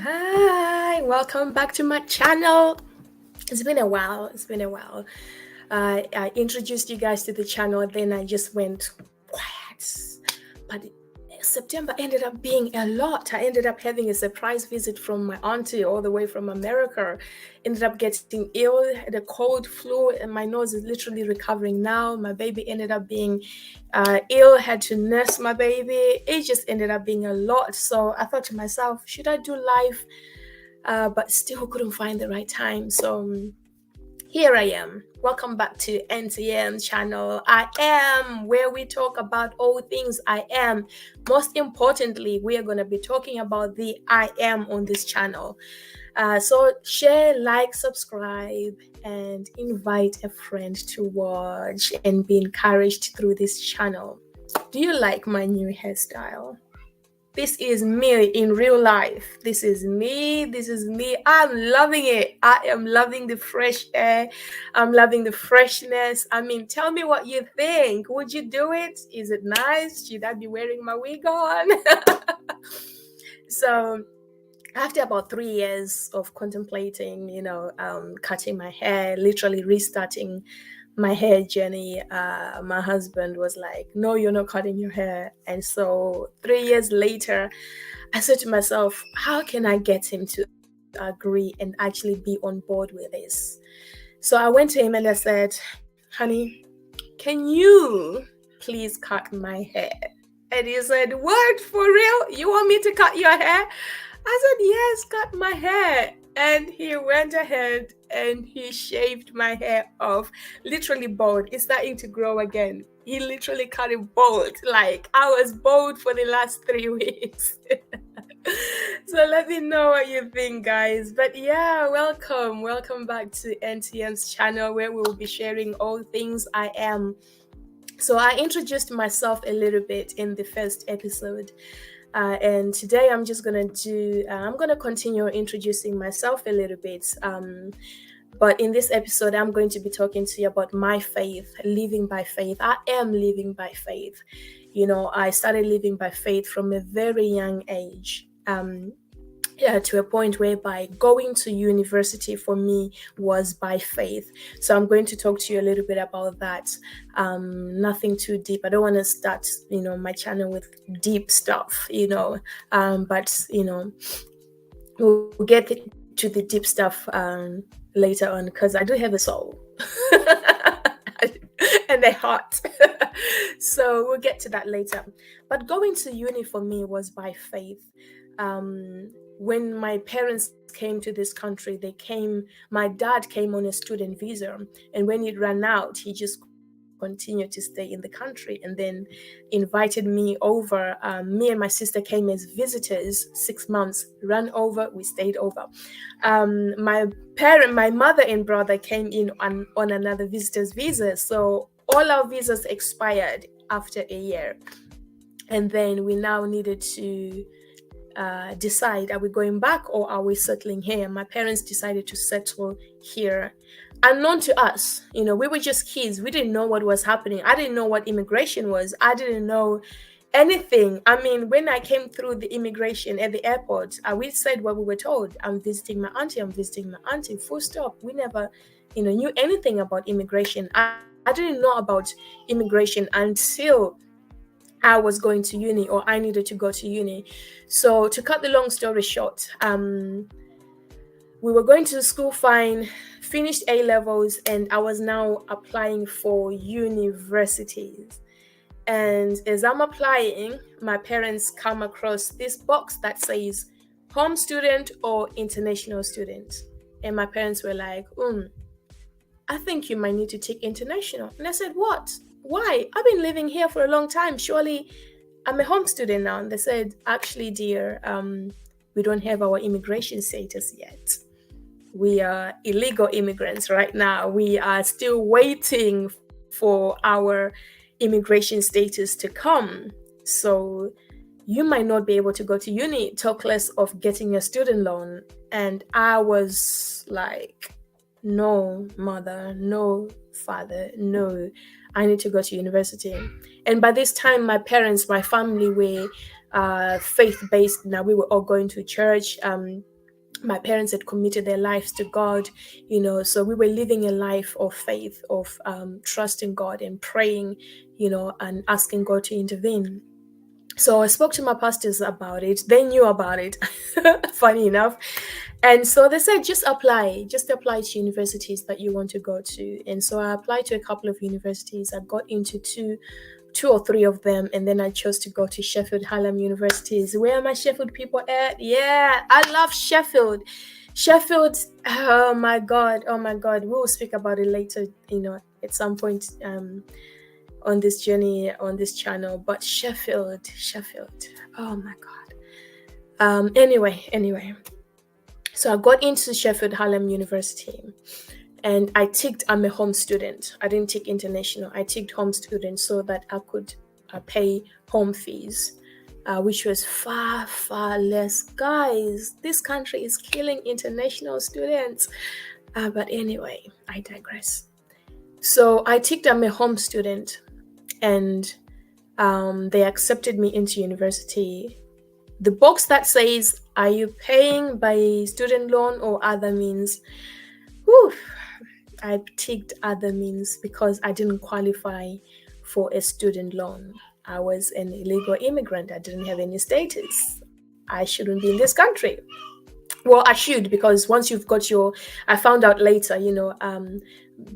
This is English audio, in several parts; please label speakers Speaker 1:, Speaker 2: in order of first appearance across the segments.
Speaker 1: Hi, welcome back to my channel. It's been a while. I introduced you guys to the channel, then I just went quiet. But September ended up being a lot. I ended up having a surprise visit from my auntie all the way from America. Ended up getting ill, had a cold, flu, and my nose is literally recovering now. My baby ended up being ill, had to nurse my baby. It just ended up being a lot. So I thought to myself, should I do live? But still couldn't find the right time. So here I am. Welcome back to NTM channel. I am where we talk about all things I am. Most importantly, we are going to be talking about the I am on this channel. So share, like, subscribe, and invite a friend to watch and be encouraged through this channel. Do you like my new hairstyle? This is me in real life. This is me. I'm loving it. I am loving the fresh air. I'm loving the freshness. I mean, tell me what you think. Would you do it? Is it nice? Should I be wearing my wig on? So after about 3 years of contemplating, cutting my hair, literally restarting my hair journey, my husband was like, no, you're not cutting your hair. And so 3 years later, I said to myself, how can I get him to agree and actually be on board with this? So I went to him and I said, honey, can you please cut my hair? And he said, what, for real? You want me to cut your hair? I said, yes, cut my hair. And he went ahead and he shaved my hair off, literally bald. It's starting to grow again. He literally cut it bald. Like I was bald for the last 3 weeks. So let me know what you think, guys. But yeah, welcome back to NTM's channel, where we will be sharing all things I am. So I introduced myself a little bit in the first episode. And today I'm just gonna I'm gonna continue introducing myself a little bit. But in this episode, I'm going to be talking to you about my faith, living by faith. I am living by faith. I started living by faith from a very young age. To a point whereby going to university for me was by faith. So I'm going to talk to you a little bit about that. Nothing too deep. I don't want to start, my channel with deep stuff, but we'll get to the deep stuff later on, because I do have a soul and a heart. So we'll get to that later. But going to uni for me was by faith. When my parents came to this country, my dad came on a student visa, and when it ran out, he just continued to stay in the country and then invited me over. Me and my sister came as visitors, 6 months, ran over, we stayed over. My mother and brother came in on another visitor's visa, so all our visas expired after a year, and then we now needed to decide, are we going back or are we settling here? My parents decided to settle here. Unknown to us, we were just kids. We didn't know what was happening. I didn't know what immigration was. I didn't know anything. I mean, when I came through the immigration at the airport, we said what we were told. I'm visiting my auntie, full stop. We never, knew anything about immigration. I didn't know about immigration until I was going to uni, or I needed to go to uni. So to cut the long story short, we were going to school fine, finished A-levels, and I was now applying for universities. And as I'm applying, my parents come across this box that says home student or international student. And my parents were like, I think you might need to take international. And I said, what? Why? I've been living here for a long time. Surely I'm a home student now. And they said, actually, dear, we don't have our immigration status yet. We are illegal immigrants right now. We are still waiting for our immigration status to come. So you might not be able to go to uni, talk less of getting a student loan. And I was like, no, mother, no, father, no, I need to go to university. And by this time, my parents, my family were faith-based. Now we were all going to church. My parents had committed their lives to God, so we were living a life of faith, of trusting God and praying, and asking God to intervene. So I spoke to my pastors about it. They knew about it, funny enough. And so they said, just apply to universities that you want to go to. And so I applied to a couple of universities. I got into two or three of them, and then I chose to go to Sheffield Hallam universities. Where are my Sheffield people at? Yeah, I love Sheffield. Oh my god, we'll speak about it later, at some point on this journey, on this channel. But Sheffield, oh my god. Anyway, so I got into Sheffield Hallam University, and I ticked I'm a home student. I didn't tick international. I ticked home student so that I could pay home fees, which was far, far less. Guys, this country is killing international students. But anyway, I digress. So I ticked I'm a home student, and they accepted me into university. The box that says, are you paying by student loan or other means? Whew, I ticked other means because I didn't qualify for a student loan. I was an illegal immigrant. I didn't have any status. I shouldn't be in this country. Well, I should, because once you've got I found out later,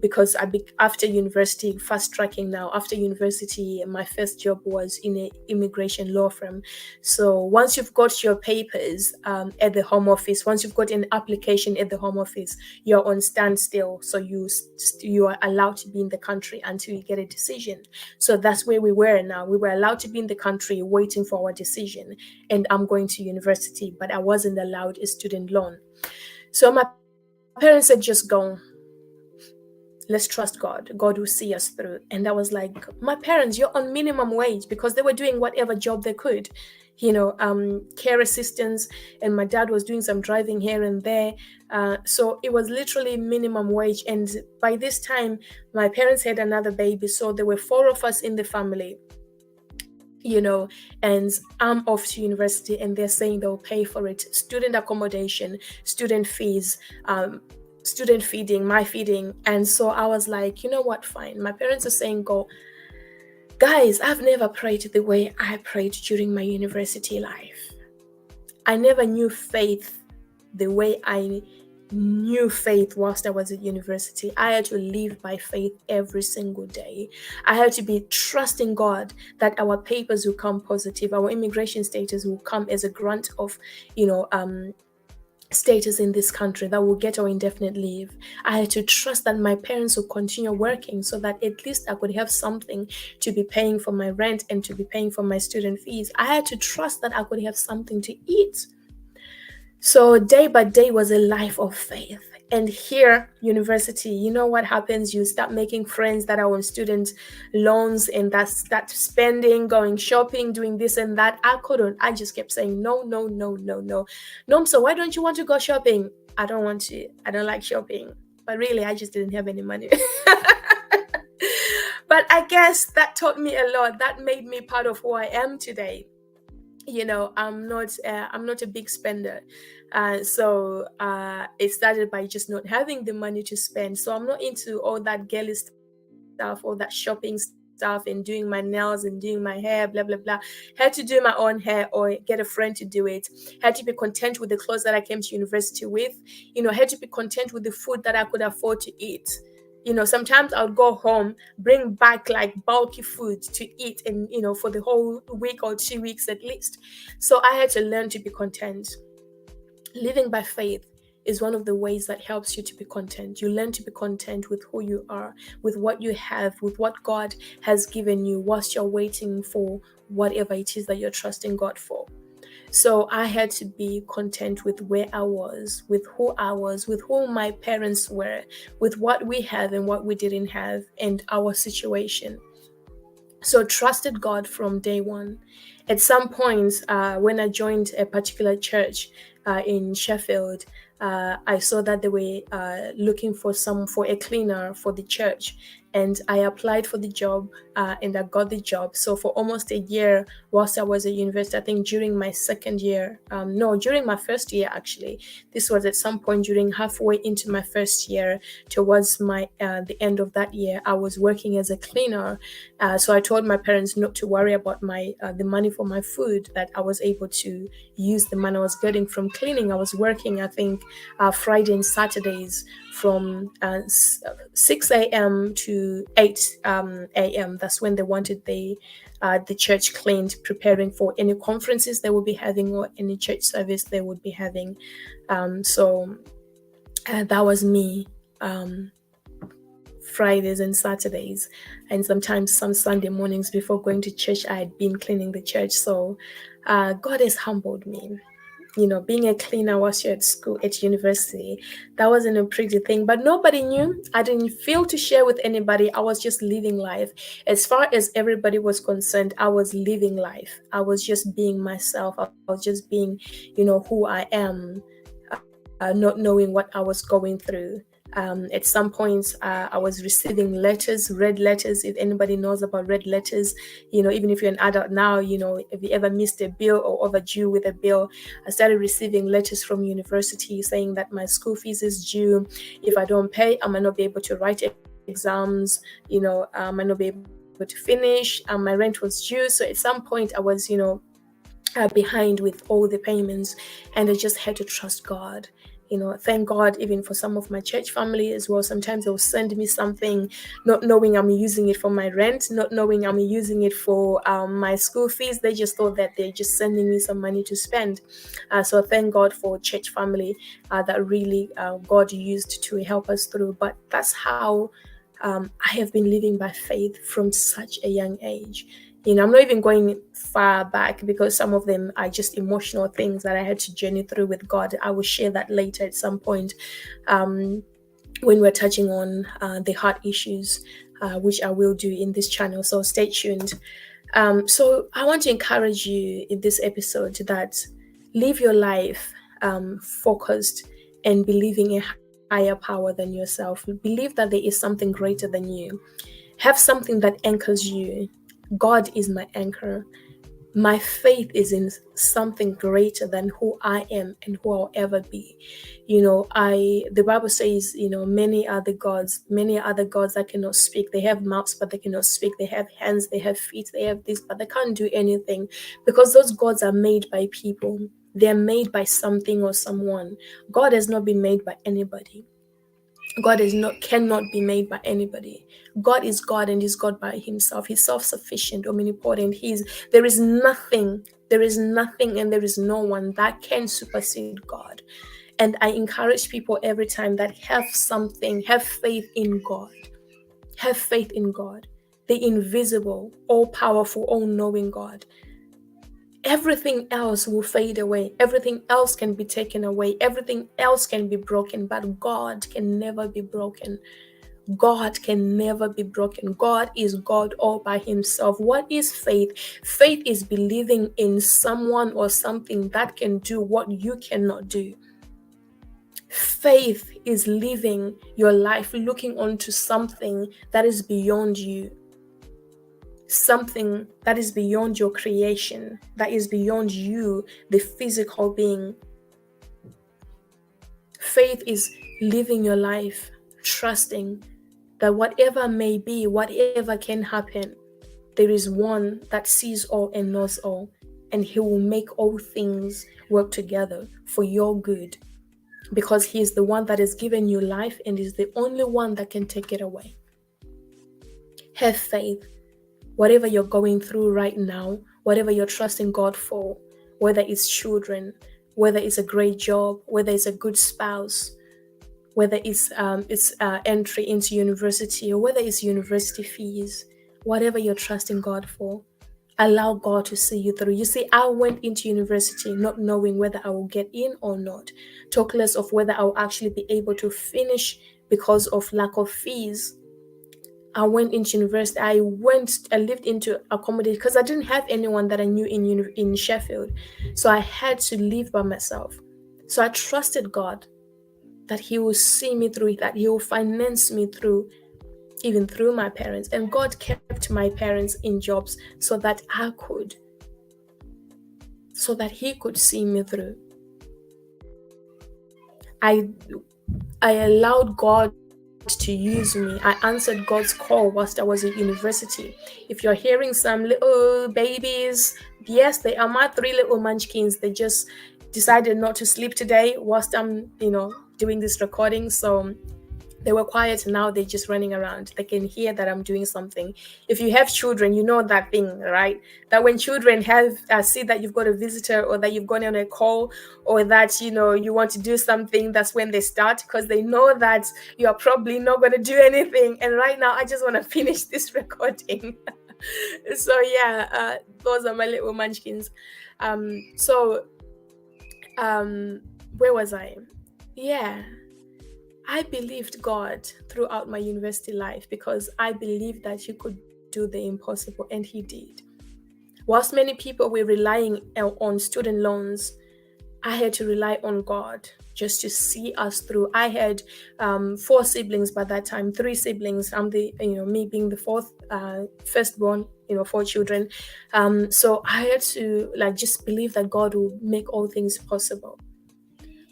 Speaker 1: because after university, fast tracking now, after university, my first job was in an immigration law firm. So once you've got your papers at the home office, once you've got an application at the home office, you're on standstill. So you are allowed to be in the country until you get a decision. So that's where we were now. We were allowed to be in the country waiting for our decision. And I'm going to university, but I wasn't allowed a student loan. So my parents said, just go. Let's trust God. God will see us through. And I was like, my parents, you're on minimum wage, because they were doing whatever job they could, care assistants, and my dad was doing some driving here and there. So it was literally minimum wage. And by this time, my parents had another baby. So there were 4 of us in the family, and I'm off to university, and they're saying they'll pay for it. Student accommodation, student fees, student feeding, my feeding. And so I was like, you know what, fine. My parents are saying go. Guys, I've never prayed the way I prayed during my university life. I never knew faith the way I knew faith whilst I was at university. I had to live by faith every single day. I had to be trusting God that our papers will come positive, our immigration status will come as a grant of, status in this country, that will get our indefinite leave. I had to trust that my parents will continue working so that at least I could have something to be paying for my rent and to be paying for my student fees. I had to trust that I could have something to eat. So day by day was a life of faith. And here, university, you know what happens? You start making friends that are on student loans, and that's spending, going shopping, doing this and that. I couldn't. I just kept saying, no. Nomsa, why don't you want to go shopping? I don't want to. I don't like shopping. But really, I just didn't have any money. But I guess that taught me a lot. That made me part of who I am today. I'm not a big spender. So it started by just not having the money to spend. So I'm not into all that girly stuff, all that shopping stuff, and doing my nails and doing my hair, blah, blah, blah. Had to do my own hair or get a friend to do it. Had to be content with the clothes that I came to university with. Had to be content with the food that I could afford to eat. Sometimes I would go home, bring back like bulky food to eat, and, for the whole week or 2 weeks at least. So I had to learn to be content. Living by faith is one of the ways that helps you to be content. You learn to be content with who you are, with what you have, with what God has given you, whilst you're waiting for whatever it is that you're trusting God for. So I had to be content with where I was, with who I was, with who my parents were, with what we have and what we didn't have, and our situation. So trusted God from day one. At some point, when I joined a particular church in Sheffield, I saw that they were looking for a cleaner for the church. and I applied for the job, and I got the job. So for almost a year, whilst I was at university, I think during my second year, during my first year actually, this was at some point during halfway into my first year, towards my the end of that year, I was working as a cleaner. So I told my parents not to worry about my the money for my food, that I was able to use the money I was getting from cleaning. I was working, I think, Friday and Saturdays from 6 a.m. to 8 a.m. That's when they wanted the church cleaned, preparing for any conferences they would be having or any church service they would be having. So that was me. Fridays and Saturdays, and sometimes some Sunday mornings before going to church, I had been cleaning the church. So God has humbled me. Being a cleaner whilst you're at school, at university, that wasn't a pretty thing, but nobody knew. I didn't feel to share with anybody. I was just living life. As far as everybody was concerned, I was living life. I was just being myself. I was just being, who I am, not knowing what I was going through. At some points, I was receiving letters, red letters. If anybody knows about red letters, even if you're an adult now, if you ever missed a bill or overdue with a bill, I started receiving letters from university saying that my school fees is due. If I don't pay, I might not be able to write exams, I might not be able to finish. My rent was due. So at some point I was, behind with all the payments, and I just had to trust God. Thank God even for some of my church family as well. Sometimes they'll send me something, not knowing I'm using it for my rent, not knowing I'm using it for my school fees. They just thought that they're just sending me some money to spend. So thank God for church family that really God used to help us through. But that's how I have been living by faith from such a young age. I'm not even going far back, because some of them are just emotional things that I had to journey through with God. I will share that later at some point when we're touching on the heart issues, which I will do in this channel. So stay tuned. So I want to encourage you in this episode that live your life focused and believing a higher power than yourself. Believe that there is something greater than you. Have something that anchors you. God is my anchor. My faith is in something greater than who I am and who I'll ever be. The Bible says, many are the gods that cannot speak. They have mouths, but they cannot speak. They have hands, they have feet, they have this, but they can't do anything, because those gods are made by people. They're made by something or someone. God has not been made by anybody. God cannot be made by anybody. God is God, and is God by himself. He's self-sufficient, omnipotent. There is nothing, and there is no one that can supersede God. And I encourage people every time that have faith in God. Have faith in God, the invisible, all-powerful, all-knowing God. Everything else will fade away. Everything else can be taken away. Everything else can be broken, but God can never be broken. God can never be broken. God is God all by himself. What is faith? Faith is believing in someone or something that can do what you cannot do. Faith is living your life looking onto something that is beyond you. Something that is beyond your creation, that is beyond you, the physical being. Faith is living your life trusting that whatever may be, whatever can happen, there is one that sees all and knows all, and he will make all things work together for your good, because he is the one that has given you life and is the only one that can take it away. Have faith. Whatever you're going through right now, whatever you're trusting God for, whether it's children, whether it's a great job, whether it's a good spouse, whether it's entry into university, or whether it's university fees, whatever you're trusting God for, allow God to see you through. You see, I went into university not knowing whether I will get in or not. Talk less of whether I will actually be able to finish because of lack of fees. I went into university. I lived into accommodation because I didn't have anyone that I knew in Sheffield. So I had to live by myself. So I trusted God that he will see me through, that he will finance me through. even through my parents. And God kept my parents in jobs so that He could see me through. I allowed God to use me. I answered God's call whilst I was at university. If you're hearing some little babies, yes, they are my 3 little munchkins. They just decided not to sleep today whilst I'm, doing this recording. So they were quiet, and now they're just running around. They can hear that I'm doing something. If you have children, you know that thing, right? That when children see that you've got a visitor, or that you've gone on a call, or that you want to do something, that's when they start, because they know that you are probably not going to do anything. And right now, I just want to finish this recording. So yeah, those are my little munchkins. Where was I? Yeah. I believed God throughout my university life because I believed that He could do the impossible, and He did. Whilst many people were relying on student loans, I had to rely on God just to see us through. I had 4 siblings by that time, 3 siblings. I'm me being the fourth, firstborn, 4 children. So I had to just believe that God will make all things possible.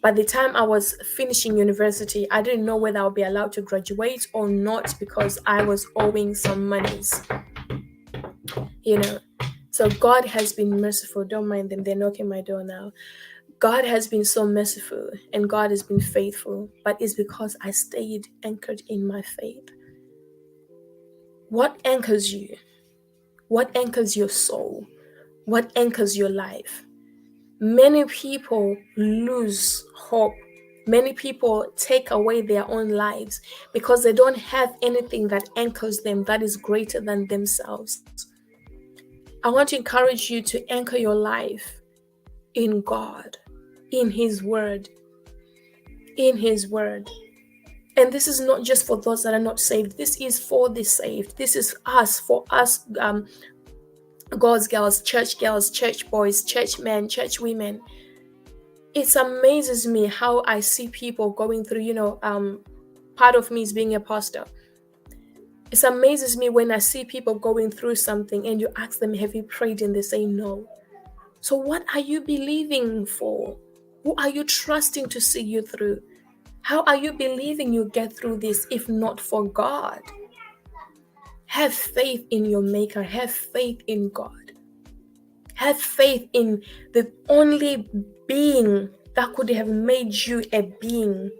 Speaker 1: By the time I was finishing university, I didn't know whether I'll be allowed to graduate or not, because I was owing some monies. So God has been merciful. Don't mind them, they're knocking my door now. God has been so merciful, and God has been faithful, but it's because I stayed anchored in my faith. What anchors you? What anchors your soul? What anchors your life? Many people lose hope. Many people take away their own lives because they don't have anything that anchors them that is greater than themselves. I want to encourage you to anchor your life in God, in His Word, in His Word. And this is not just for those that are not saved. This is for the saved. This is for us, God's girls, church boys, church men, church women. It amazes me how I see people going through, part of me is being a pastor. It amazes me when I see people going through something and you ask them, have you prayed? And they say no. So what are you believing for? Who are you trusting to see you through? How are you believing you get through this if not for God? Have faith in your Maker. Have faith in God. Have faith in the only being that could have made you a being.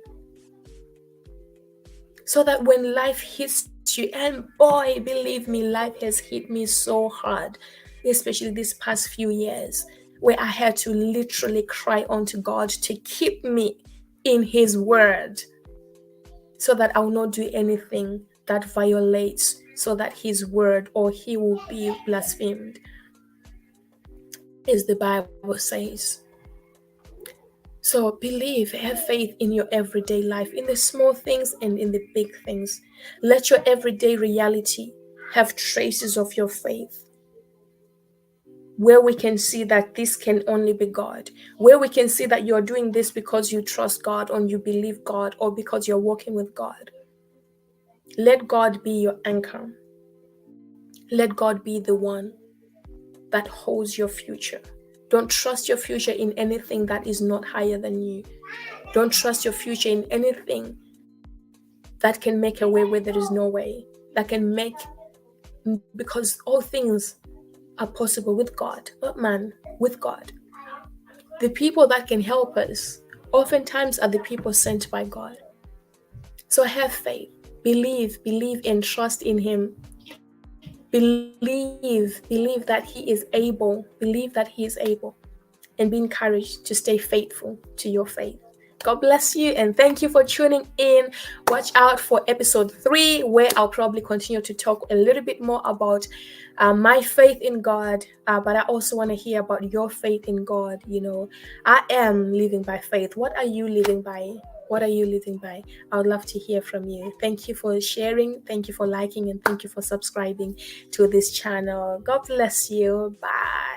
Speaker 1: So that when life hits you, and boy, believe me, life has hit me so hard, especially these past few years, where I had to literally cry unto God to keep me in His Word, so that I will not do anything that violates, so that His Word or He will be blasphemed, as the Bible says. So believe, have faith in your everyday life, in the small things and in the big things. Let your everyday reality have traces of your faith, where we can see that this can only be God, where we can see that you're doing this because you trust God or you believe God or because you're walking with God. Let God be your anchor. Let God be the one that holds your future. Don't trust your future in anything that is not higher than you. Don't trust your future in anything that can make a way where there is no way. Because all things are possible with God, not man, with God. The people that can help us oftentimes are the people sent by God. So have faith, believe and trust in Him. Believe that He is able, and be encouraged to stay faithful to your faith. God bless you, and thank you for tuning in. Watch out for episode 3, where I'll probably continue to talk a little bit more about my faith in God, but I also want to hear about your faith in God. I am living by faith. What are you living by? I would love to hear from you. Thank you for sharing, thank you for liking, and thank you for subscribing to this channel. God bless you. Bye.